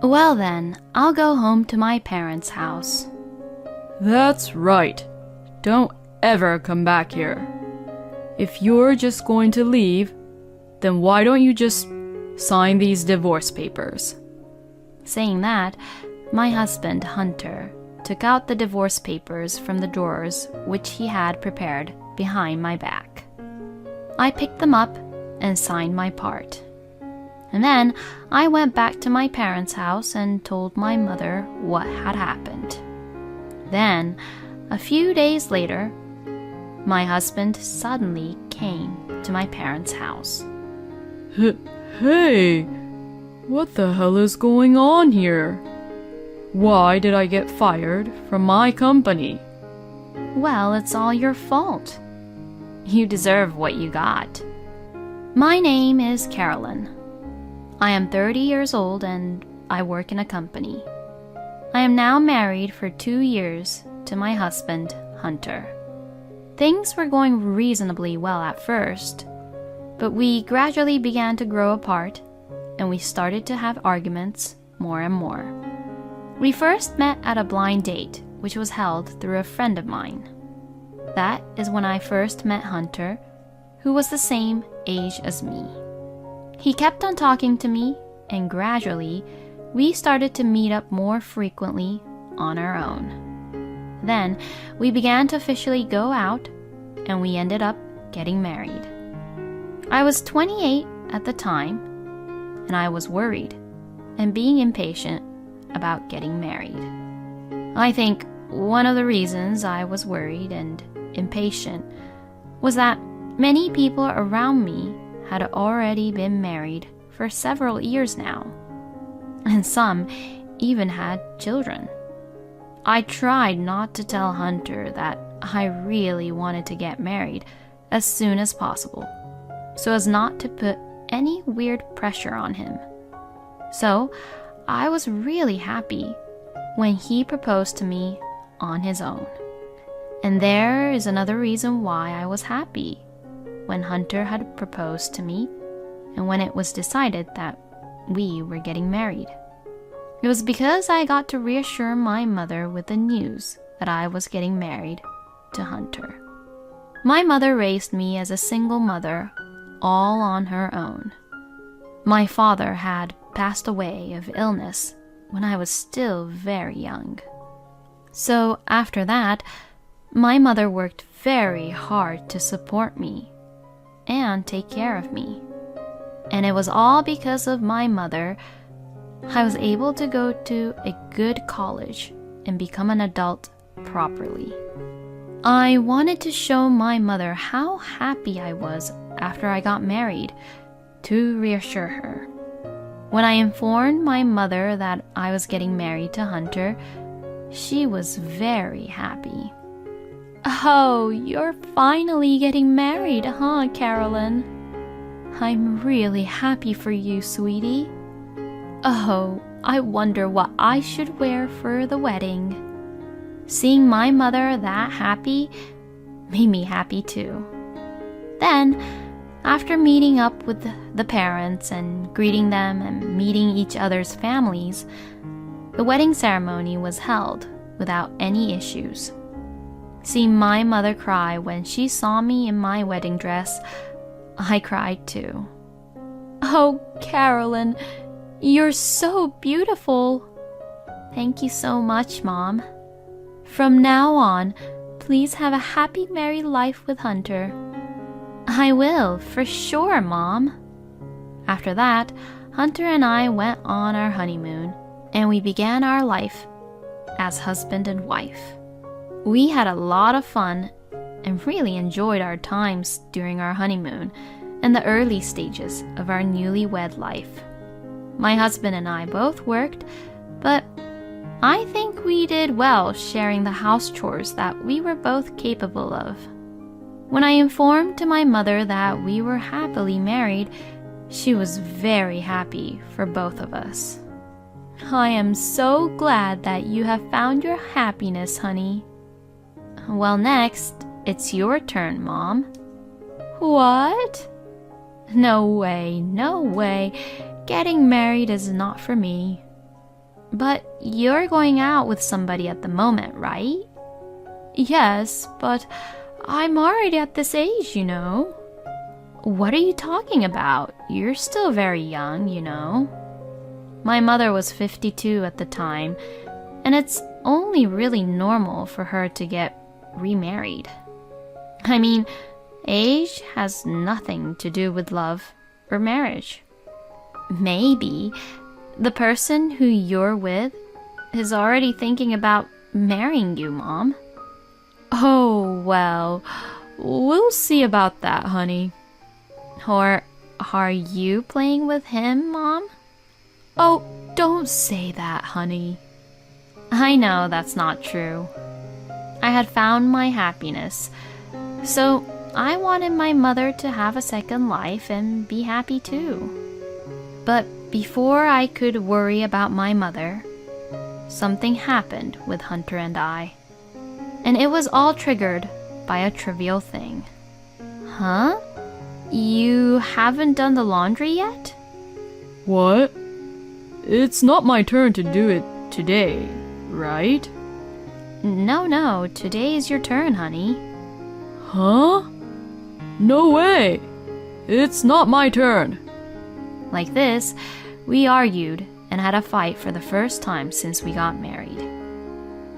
Well then, I'll go home to my parents' house. That's right. Don't ever come back here. If you're just going to leave, then why don't you just sign these divorce papers? Saying that, my husband, Hunter, took out the divorce papers from the drawers which he had prepared behind my back. I picked them up and signed my part. And then I went back to my parents' house and told my mother what had happened. Then, a few days later, my husband suddenly came to my parents' house. Hey, what the hell is going on here? Why did I get fired from my company? Well, it's all your fault. You deserve what you got. My name is Carolyn. I am 30 years old and I work in a company. I am now married for 2 years to my husband, Hunter. Things were going reasonably well at first, but we gradually began to grow apart and we started to have arguments more and more. We first met at a blind date, which was held through a friend of mine. That is when I first met Hunter, who was the same age as me. He kept on talking to me, and gradually, we started to meet up more frequently on our own. Then, we began to officially go out, and we ended up getting married. I was 28 at the time, and I was worried and being impatient about getting married. I think one of the reasons I was worried and impatient was that many people around me had already been married for several years now, and some even had children. I tried not to tell Hunter that I really wanted to get married as soon as possible, so as not to put any weird pressure on him. So I was really happy when he proposed to me on his own. And there is another reason why I was happy when Hunter had proposed to me and when it was decided that we were getting married. It was because I got to reassure my mother with the news that I was getting married to Hunter. My mother raised me as a single mother, all on her own. My father had passed away of illness when I was still very young. So after that, my mother worked very hard to support me and take care of me. And it was all because of my mother I was able to go to a good college and become an adult properly. I wanted to show my mother how happy I was after I got married, to reassure her. When I informed my mother that I was getting married to Hunter, she was very happy. "Oh, you're finally getting married, huh, Carolyn? I'm really happy for you, sweetie. Oh, I wonder what I should wear for the wedding." Seeing my mother that happy made me happy too. Then, after meeting up with the parents and greeting them and meeting each other's families, the wedding ceremony was held without any issues. Seeing my mother cry when she saw me in my wedding dress, I cried too. "Oh, Carolyn, you're so beautiful." "Thank you so much, Mom. From now on, please have a happy married life with Hunter." "I will, for sure, Mom." After that, Hunter and I went on our honeymoon, and we began our life as husband and wife. We had a lot of fun and really enjoyed our times during our honeymoon and the early stages of our newlywed life. My husband and I both worked, but I think we did well sharing the house chores that we were both capable of. When I informed to my mother that we were happily married, she was very happy for both of us. "I am so glad that you have found your happiness, honey." "Well, next, it's your turn, Mom." "What?" No way. Getting married is not for me." But you're going out with somebody at the moment, right? Yes, but I'm already at this age, you know. What are you talking about? You're still very young, you know. My mother was 52 at the time, and it's only really normal for her to get remarried. I mean, age has nothing to do with love or marriage. Maybe the person who you're with is already thinking about marrying you, Mom. Oh, well, we'll see about that, honey. Or are you playing with him, Mom? Oh, don't say that, honey. I know that's not true. I had found my happiness, so I wanted my mother to have a second life and be happy too. But before I could worry about my mother, something happened with Hunter and I. And it was all triggered by a trivial thing. Huh? You haven't done the laundry yet? What? It's not my turn to do it today, right? No, today is your turn, honey. Huh? No way! It's not my turn. Like this, we argued and had a fight for the first time since we got married.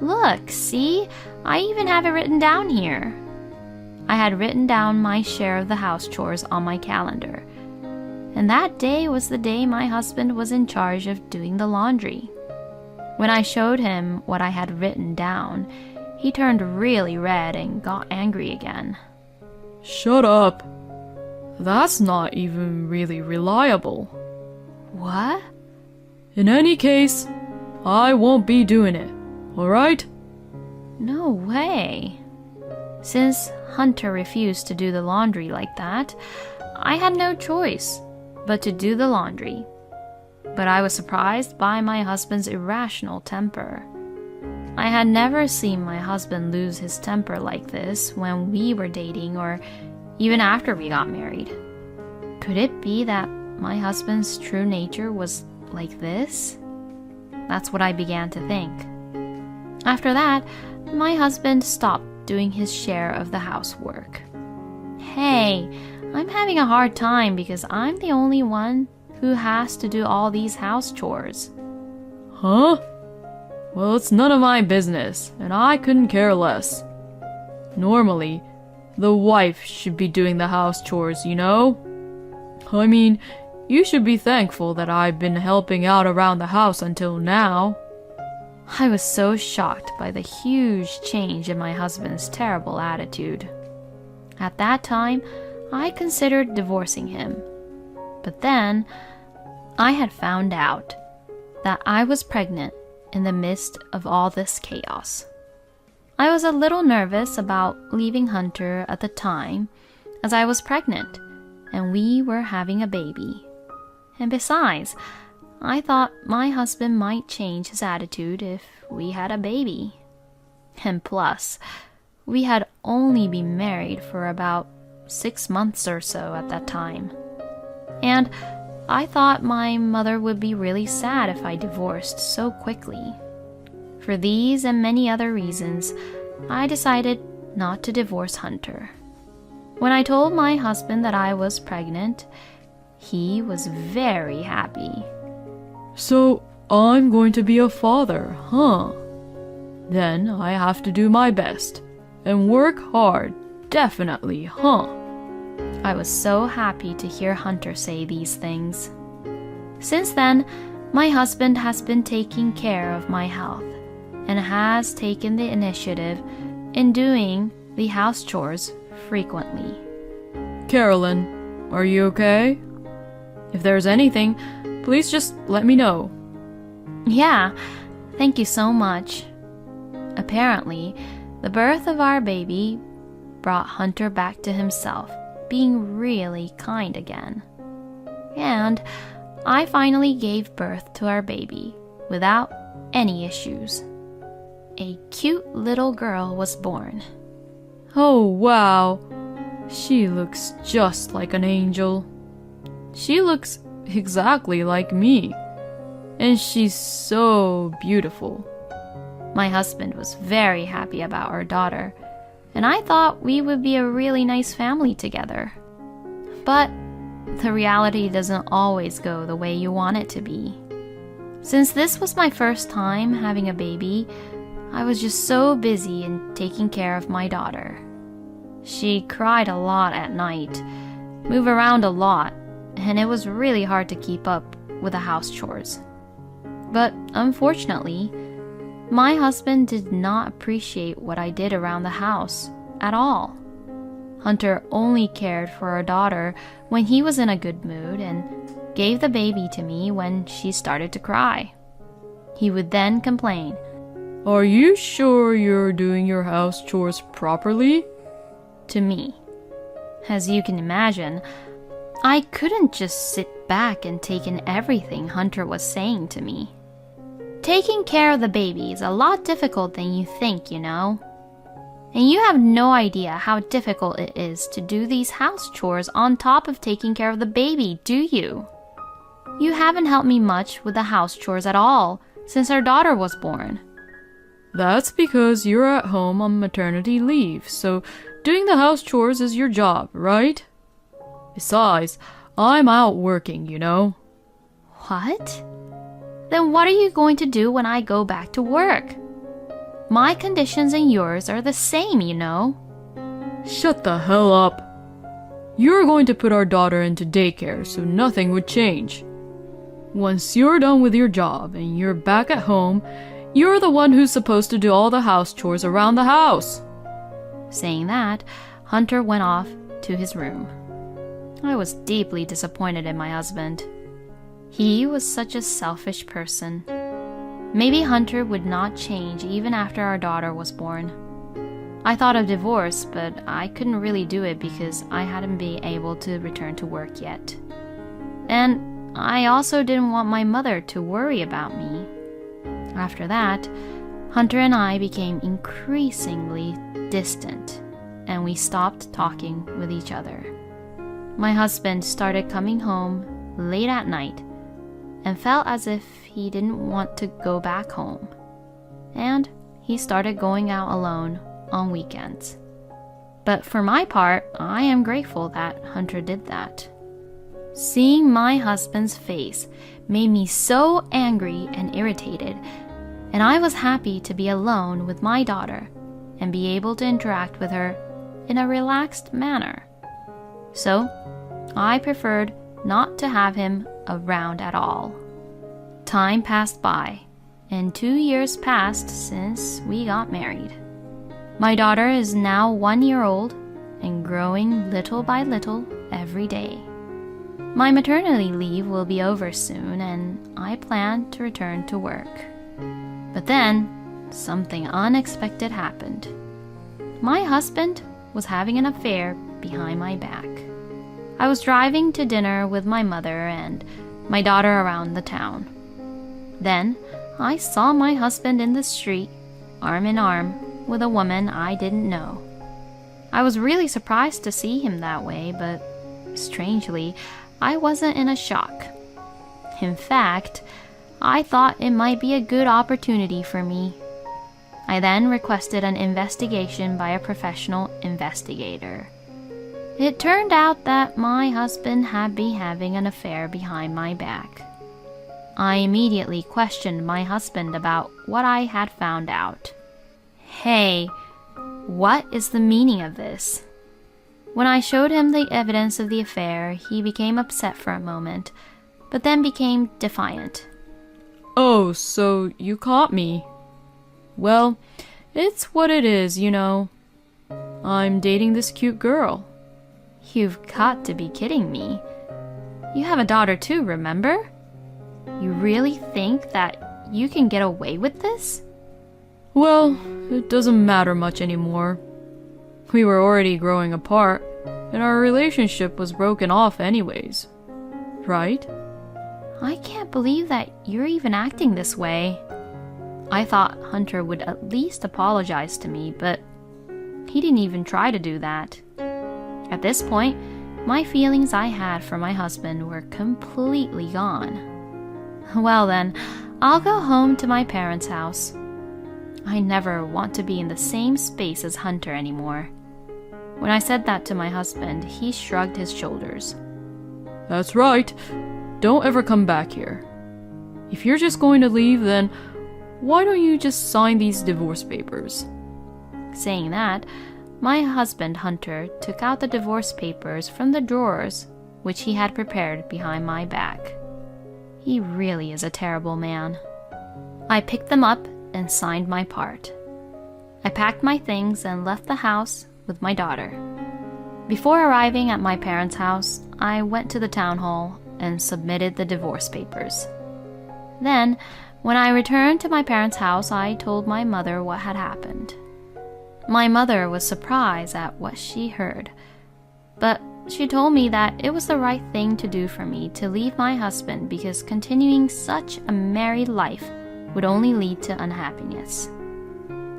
Look, see? I even have it written down here. I had written down my share of the house chores on my calendar, and that day was the day my husband was in charge of doing the laundry. When I showed him what I had written down, he turned really red and got angry again. Shut up. That's not even really reliable. What? In any case, I won't be doing it, alright? No way. Since Hunter refused to do the laundry like that, I had no choice but to do the laundry. But I was surprised by my husband's irrational temper. I had never seen my husband lose his temper like this when we were dating or even after we got married. Could it be that my husband's true nature was like this? That's what I began to think. After that, my husband stopped doing his share of the housework. Hey, I'm having a hard time because I'm the only one who has to do all these house chores. Huh? Well, it's none of my business, and I couldn't care less. Normally, the wife should be doing the house chores, you know? I mean, you should be thankful that I've been helping out around the house until now. I was so shocked by the huge change in my husband's terrible attitude. At that time, I considered divorcing him. But then, I had found out that I was pregnant in the midst of all this chaos. I was a little nervous about leaving Hunter at the time, as I was pregnant, and we were having a baby. And besides, I thought my husband might change his attitude if we had a baby. And plus, we had only been married for about 6 months or so at that time. And I thought my mother would be really sad if I divorced so quickly. For these and many other reasons, I decided not to divorce Hunter. When I told my husband that I was pregnant, he was very happy. So, I'm going to be a father, huh? Then I have to do my best and work hard, definitely, huh? I was so happy to hear Hunter say these things. Since then, my husband has been taking care of my health and has taken the initiative in doing the house chores frequently. Carolyn, are you okay? If there's anything, please just let me know. Yeah, thank you so much. Apparently, the birth of our baby brought Hunter back to himself, being really kind again. And I finally gave birth to our baby without any issues. A cute little girl was born. Oh, wow. She looks just like an angel. She looks exactly like me. And she's so beautiful. My husband was very happy about our daughter, and I thought we would be a really nice family together. But the reality doesn't always go the way you want it to be. Since this was my first time having a baby, I was just so busy in taking care of my daughter. She cried a lot at night, moved around a lot, and it was really hard to keep up with the house chores. But unfortunately, my husband did not appreciate what I did around the house at all. Hunter only cared for our daughter when he was in a good mood and gave the baby to me when she started to cry. He would then complain, "Are you sure you're doing your house chores properly?" to me. As you can imagine, I couldn't just sit back and take in everything Hunter was saying to me. Taking care of the baby is a lot difficult than you think, you know. And you have no idea how difficult it is to do these house chores on top of taking care of the baby, do you? You haven't helped me much with the house chores at all since our daughter was born. That's because you're at home on maternity leave, so doing the house chores is your job, right? Besides, I'm out working, you know. What? Then what are you going to do when I go back to work? My conditions and yours are the same, you know. Shut the hell up. You're going to put our daughter into daycare, so nothing would change. Once you're done with your job and you're back at home, you're the one who's supposed to do all the house chores around the house. Saying that, Hunter went off to his room. I was deeply disappointed in my husband. He was such a selfish person. Maybe Hunter would not change even after our daughter was born. I thought of divorce, but I couldn't really do it because I hadn't been able to return to work yet. And I also didn't want my mother to worry about me. After that, Hunter and I became increasingly distant, and we stopped talking with each other. My husband started coming home late at night and felt as if he didn't want to go back home. And he started going out alone on weekends. But for my part, I am grateful that Hunter did that. Seeing my husband's face made me so angry and irritated, and I was happy to be alone with my daughter and be able to interact with her in a relaxed manner. So, I preferred not to have him around at all. Time passed by, and 2 years passed since we got married. My daughter is now 1 year old and growing little by little every day. My maternity leave will be over soon, and I plan to return to work. But then, something unexpected happened. My husband was having an affair behind my back. I was driving to dinner with my mother and my daughter around the town. Then, I saw my husband in the street, arm in arm, with a woman I didn't know. I was really surprised to see him that way, but strangely, I wasn't in a shock. In fact, I thought it might be a good opportunity for me. I then requested an investigation by a professional investigator. It turned out that my husband had been having an affair behind my back. I immediately questioned my husband about what I had found out. Hey, what is the meaning of this? When I showed him the evidence of the affair, he became upset for a moment, but then became defiant. Oh, so you caught me. Well, it's what it is, you know. I'm dating this cute girl. You've got to be kidding me. You have a daughter too, remember? You really think that you can get away with this? Well, it doesn't matter much anymore. We were already growing apart, and our relationship was broken off anyways. Right? I can't believe that you're even acting this way. I thought Hunter would at least apologize to me, but he didn't even try to do that. At this point, my feelings I had for my husband were completely gone. Well then, I'll go home to my parents' house. I never want to be in the same space as Hunter anymore. When I said that to my husband, he shrugged his shoulders. That's right. Don't ever come back here. If you're just going to leave, then why don't you just sign these divorce papers? Saying that, my husband Hunter took out the divorce papers from the drawers which he had prepared behind my back. He really is a terrible man. I picked them up and signed my part. I packed my things and left the house with my daughter. Before arriving at my parents' house, I went to the town hall and submitted the divorce papers. Then, when I returned to my parents' house, I told my mother what had happened. My mother was surprised at what she heard, but she told me that it was the right thing to do for me to leave my husband because continuing such a married life would only lead to unhappiness.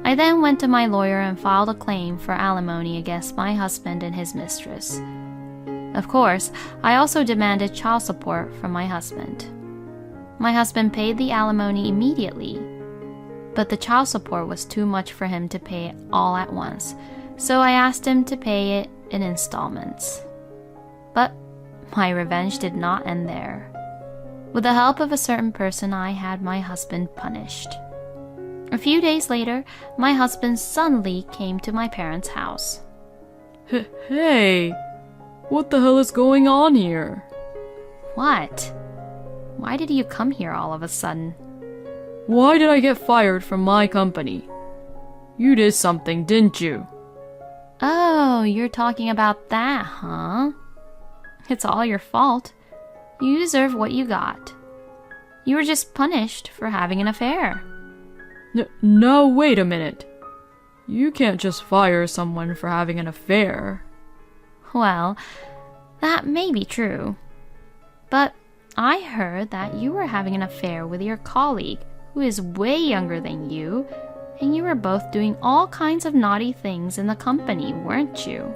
I then went to my lawyer and filed a claim for alimony against my husband and his mistress. Of course, I also demanded child support from my husband. My husband paid the alimony immediately, but the child support was too much for him to pay all at once, so I asked him to pay it in installments. But my revenge did not end there. With the help of a certain person, I had my husband punished. A few days later, my husband suddenly came to my parents' house. Hey, what the hell is going on here? What? Why did you come here all of a sudden? Why did I get fired from my company? You did something, didn't you? Oh, you're talking about that, huh? It's all your fault. You deserve what you got. You were just punished for having an affair. No, wait a minute. You can't just fire someone for having an affair. Well, that may be true. But I heard that you were having an affair with your colleague, who is way younger than you, and you were both doing all kinds of naughty things in the company, weren't you?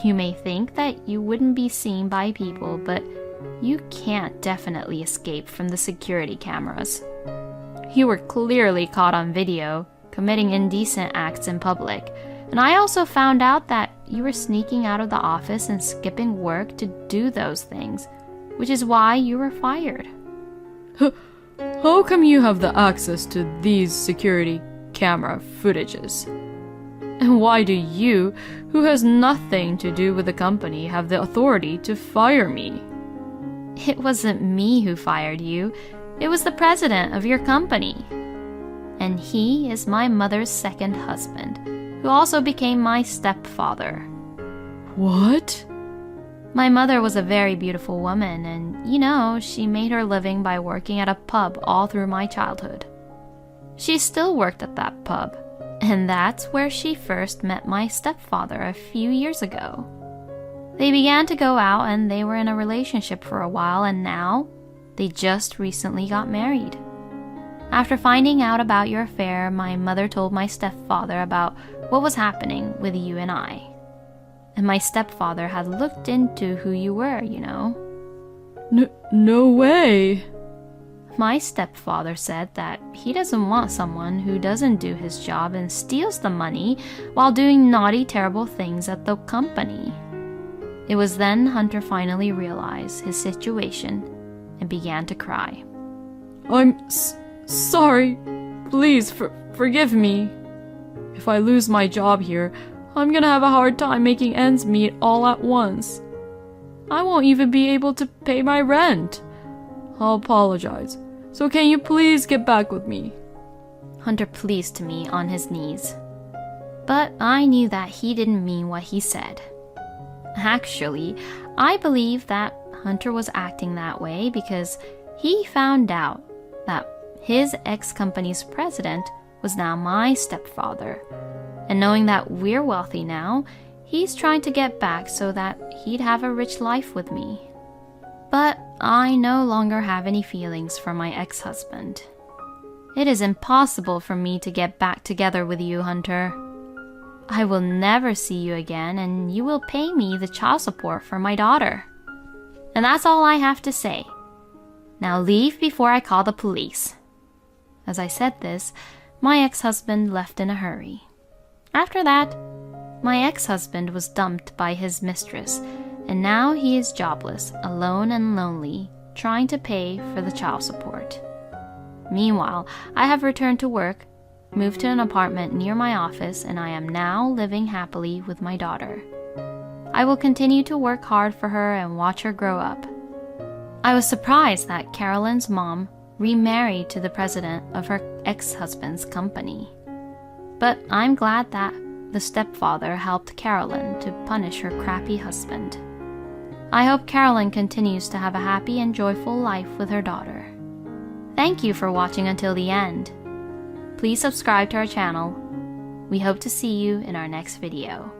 You may think that you wouldn't be seen by people, but you can't definitely escape from the security cameras. You were clearly caught on video, committing indecent acts in public, and I also found out that you were sneaking out of the office and skipping work to do those things, which is why you were fired. How come you have the access to these security camera footages? And why do you, who has nothing to do with the company, have the authority to fire me? It wasn't me who fired you. It was the president of your company. And he is my mother's second husband, who also became my stepfather. What? My mother was a very beautiful woman, and she made her living by working at a pub all through my childhood. She still worked at that pub, and that's where she first met my stepfather a few years ago. They began to go out and they were in a relationship for a while, and now they just recently got married. After finding out about your affair, my mother told my stepfather about what was happening with you and I. And my stepfather had looked into who you were, No way. My stepfather said that he doesn't want someone who doesn't do his job and steals the money while doing naughty, terrible things at the company. It was then Hunter finally realized his situation and began to cry. I'm sorry. Please forgive me. If I lose my job here, I'm gonna have a hard time making ends meet all at once. I won't even be able to pay my rent. I'll apologize. So can you please get back with me? Hunter pleaded to me on his knees. But I knew that he didn't mean what he said. Actually, I believe that Hunter was acting that way because he found out that his ex-company's president was now my stepfather. And knowing that we're wealthy now, he's trying to get back so that he'd have a rich life with me. But I no longer have any feelings for my ex-husband. It is impossible for me to get back together with you, Hunter. I will never see you again, and you will pay me the child support for my daughter. And that's all I have to say. Now leave before I call the police." As I said this, my ex-husband left in a hurry. After that, my ex-husband was dumped by his mistress, and now he is jobless, alone and lonely, trying to pay for the child support. Meanwhile, I have returned to work, moved to an apartment near my office, and I am now living happily with my daughter. I will continue to work hard for her and watch her grow up. I was surprised that Carolyn's mom remarried to the president of her ex-husband's company. But I'm glad that the stepfather helped Carolyn to punish her crappy husband. I hope Carolyn continues to have a happy and joyful life with her daughter. Thank you for watching until the end. Please subscribe to our channel. We hope to see you in our next video.